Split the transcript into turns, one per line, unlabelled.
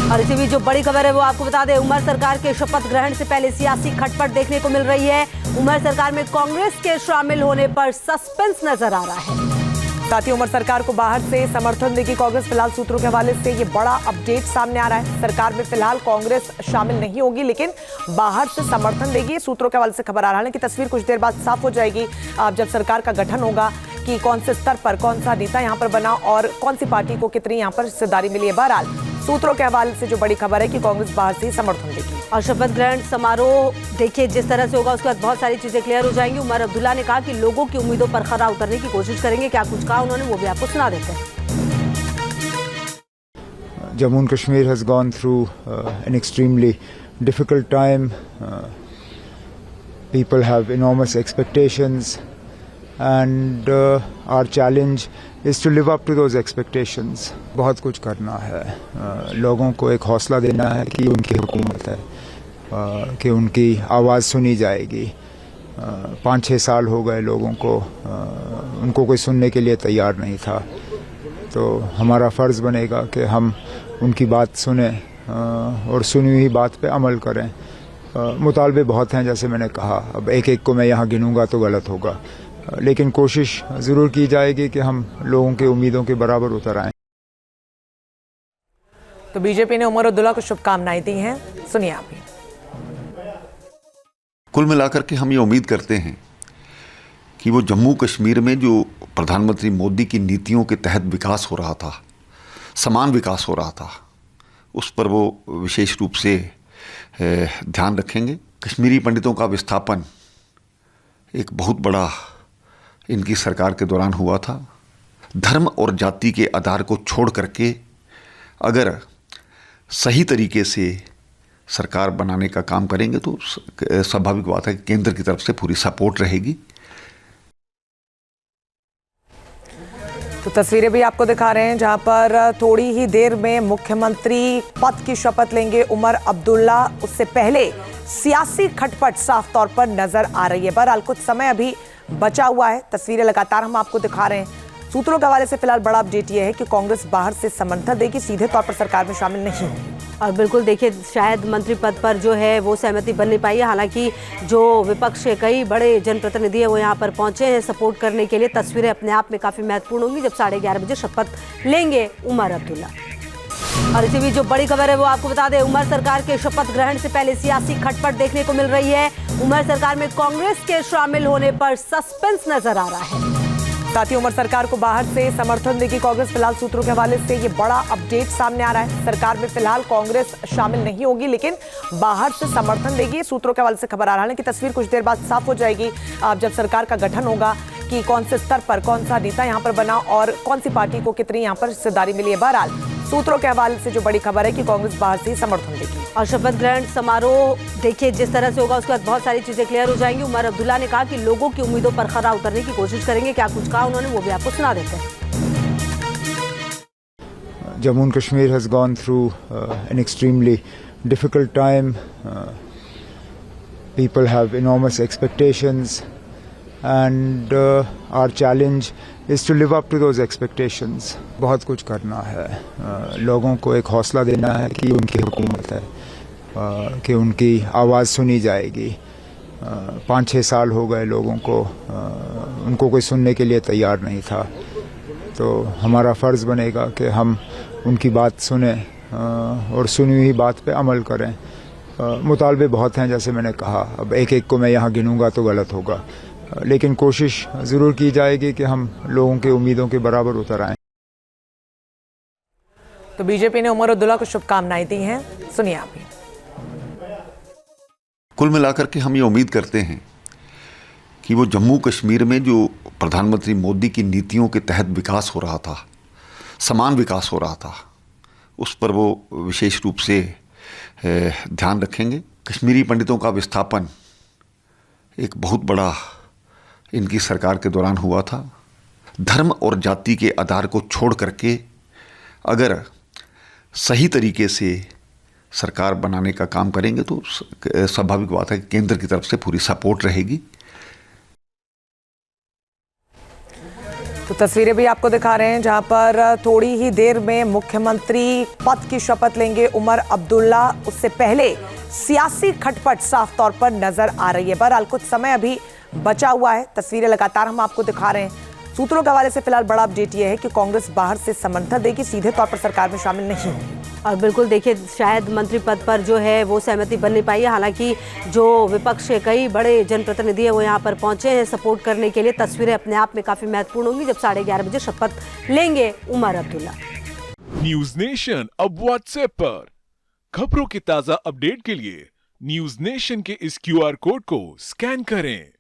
और इसी बीच जो बड़ी खबर है वो आपको बता दें, उमर सरकार के शपथ ग्रहण से पहले सियासी खटपट देखने को मिल रही है। उमर सरकार में कांग्रेस के शामिल होने पर सस्पेंस नजर आ रहा है। साथ ही उमर सरकार को बाहर से समर्थन देगी कांग्रेस। फिलहाल सूत्रों के हवाले से ये बड़ा अपडेट सामने आ रहा है। सरकार में फिलहाल कांग्रेस शामिल नहीं होगी, लेकिन बाहर से समर्थन देगी। सूत्रों के हवाले से खबर आ रहा है कि तस्वीर कुछ देर बाद साफ हो जाएगी जब सरकार का गठन होगा कि कौन से स्तर पर कौन सा नेता यहां पर बना और कौन सी पार्टी को कितनी यहां पर हिस्सेदारी मिली है। बहरहाल सूत्रों के हवाले से जो बड़ी खबर है कि कांग्रेस बाहर से ही समर्थन देगी। और शपथ ग्रहण समारोह देखिए जिस तरह से होगा उसके बाद बहुत सारी चीजें क्लियर हो जाएंगी। उमर अब्दुल्ला ने कहा कि लोगों की उम्मीदों पर खरा उतरने की कोशिश करेंगे। क्या कुछ कहा उन्होंने वो भी आपको सुना देते हैं।
Jammu and Kashmir has gone through an extremely difficult time. People have enormous expectations, and our challenge is to live up to those expectations. बहुत कुछ करना है, लोगों को एक हौसला देना है कि उनकी हुकूमत है, कि उनकी आवाज़ सुनी जाएगी। 5-6 साल हो गए लोगों को, उनको कोई सुनने के लिए तैयार नहीं था। तो हमारा फ़र्ज़ बनेगा कि हम उनकी बात सुने और सुनी हुई बात पे अमल करें। मुतालबे बहुत हैं, जैसे मैंने कहा। अब एक एक को मैं यहाँ गिनूंगा तो गलत होगा, लेकिन कोशिश ज़रूर की जाएगी कि हम लोगों की उम्मीदों के बराबर उतर आएँ।
तो बीजेपी ने उमर अब्दुल्ला को शुभकामनाएं दी हैं, सुनिए आप भी।
कुल मिलाकर के हम ये उम्मीद करते हैं कि वो जम्मू कश्मीर में जो प्रधानमंत्री मोदी की नीतियों के तहत विकास हो रहा था, समान विकास हो रहा था, उस पर वो विशेष रूप से ध्यान रखेंगे। कश्मीरी पंडितों का विस्थापन एक बहुत बड़ा इनकी सरकार के दौरान हुआ था। धर्म और जाति के आधार को छोड़ करके अगर सही तरीके से सरकार बनाने का काम करेंगे तो स्वाभाविक बात है कि केंद्र की तरफ से पूरी सपोर्ट रहेगी।
तो तस्वीरें भी आपको दिखा रहे हैं जहां पर थोड़ी ही देर में मुख्यमंत्री पद की शपथ लेंगे उमर अब्दुल्ला। उससे पहले सियासी खटपट साफ तौर पर नजर आ रही है। बहरहाल कुछ समय अभी बचा हुआ है। तस्वीरें लगातार हम आपको दिखा रहे हैं। सूत्रों के हवाले से फिलहाल बड़ा अपडेट यह है कि कांग्रेस बाहर से समर्थन देगी, सीधे तौर पर सरकार में शामिल नहीं होगी। और बिल्कुल देखिए, शायद मंत्री पद पर जो है वो सहमति बन नहीं पाई है। हालांकि जो विपक्ष के कई बड़े जनप्रतिनिधि हैं वो यहाँ पर पहुंचे हैं सपोर्ट करने के लिए। तस्वीरें अपने आप में काफ़ी महत्वपूर्ण होंगी जब 11:30 बजे शपथ लेंगे उमर अब्दुल्ला। और इसी बीच जो बड़ी खबर है वो आपको बता दें, उमर सरकार के शपथ ग्रहण से पहले सियासी खटपट देखने को मिल रही है। उमर सरकार में कांग्रेस के शामिल होने पर सस्पेंस नजर आ रहा है। साथ ही उमर सरकार को बाहर से समर्थन देगी कांग्रेस। फिलहाल सूत्रों के हवाले से ये बड़ा अपडेट सामने आ रहा है। सरकार में फिलहाल कांग्रेस शामिल नहीं होगी, लेकिन बाहर से समर्थन देगी। सूत्रों के हवाले से खबर आ रहा है कि तस्वीर कुछ देर बाद साफ हो जाएगी जब सरकार का गठन होगा कि कौन से स्तर पर कौन सा नेता यहां पर बना और कौन सी पार्टी को कितनी यहां पर हिस्सेदारी मिली है। बहरहाल सूत्रों के हवाले से जो बड़ी खबर है कि कांग्रेस बाहर से ही समर्थन देगी। और शपथ ग्रहण समारोह देखिए जिस तरह से होगा उसके बाद बहुत सारी चीजें क्लियर हो जाएंगी। उमर अब्दुल्ला ने कहा कि लोगों की उम्मीदों पर खरा उतरने की कोशिश करेंगे। क्या कुछ कहा उन्होंने वो भी आपको सुना देते हैं।
Jammu and Kashmir has gone through an extremely difficult time. People have enormous expectations, and our challenge is to live up to those expectations. बहुत कुछ करना है, लोगों को एक हौसला देना है कि उनकी हुकूमत है, कि उनकी आवाज़ सुनी जाएगी। 5-6 साल हो गए लोगों को, उनको कोई सुनने के लिए तैयार नहीं था। तो हमारा फ़र्ज़ बनेगा कि हम उनकी बात सुने और सुनी हुई बात पे अमल करें। मुतालबे बहुत हैं, जैसे मैंने कहा। अब एक एक को मैं यहाँ गिनूंगा तो गलत होगा, लेकिन कोशिश ज़रूर की जाएगी कि हम लोगों की उम्मीदों के बराबर उतर आएँ।
तो बीजेपी ने उमर अब्दुल्ला को शुभकामनाएं दी हैं, सुनिए आप भी।
कुल मिलाकर के हम ये उम्मीद करते हैं कि वो जम्मू कश्मीर में जो प्रधानमंत्री मोदी की नीतियों के तहत विकास हो रहा था, समान विकास हो रहा था, उस पर वो विशेष रूप से ध्यान रखेंगे। कश्मीरी पंडितों का विस्थापन एक बहुत बड़ा इनकी सरकार के दौरान हुआ था। धर्म और जाति के आधार को छोड़ करके अगर सही तरीके से सरकार बनाने का काम करेंगे तो स्वाभाविक बात है कि केंद्र की तरफ से पूरी सपोर्ट रहेगी।
तो तस्वीरें भी आपको दिखा रहे हैं जहां पर थोड़ी ही देर में मुख्यमंत्री पद की शपथ लेंगे उमर अब्दुल्ला। उससे पहले सियासी खटपट साफ तौर पर नजर आ रही है। बहरहाल कुछ समय अभी बचा हुआ है। तस्वीरें लगातार हम आपको दिखा रहे हैं। सूत्रों के हवाले से फिलहाल बड़ा अपडेट यह है कि कांग्रेस बाहर से समर्थन देगी, सीधे तौर पर सरकार में शामिल नहीं होगी।
और बिल्कुल देखिए, शायद मंत्री पद पर जो है वो सहमति बन नहीं पाई है। हालांकि जो विपक्ष के कई बड़े जनप्रतिनिधि हैं वो यहाँ पर पहुंचे हैं सपोर्ट करने के लिए। तस्वीरें अपने आप में काफी महत्वपूर्ण होंगी जब 11:30 बजे शपथ लेंगे उमर अब्दुल्ला।
न्यूज नेशन अब व्हाट्सएप पर खबरों के ताजा अपडेट के लिए न्यूज नेशन के इस QR कोड को स्कैन करें।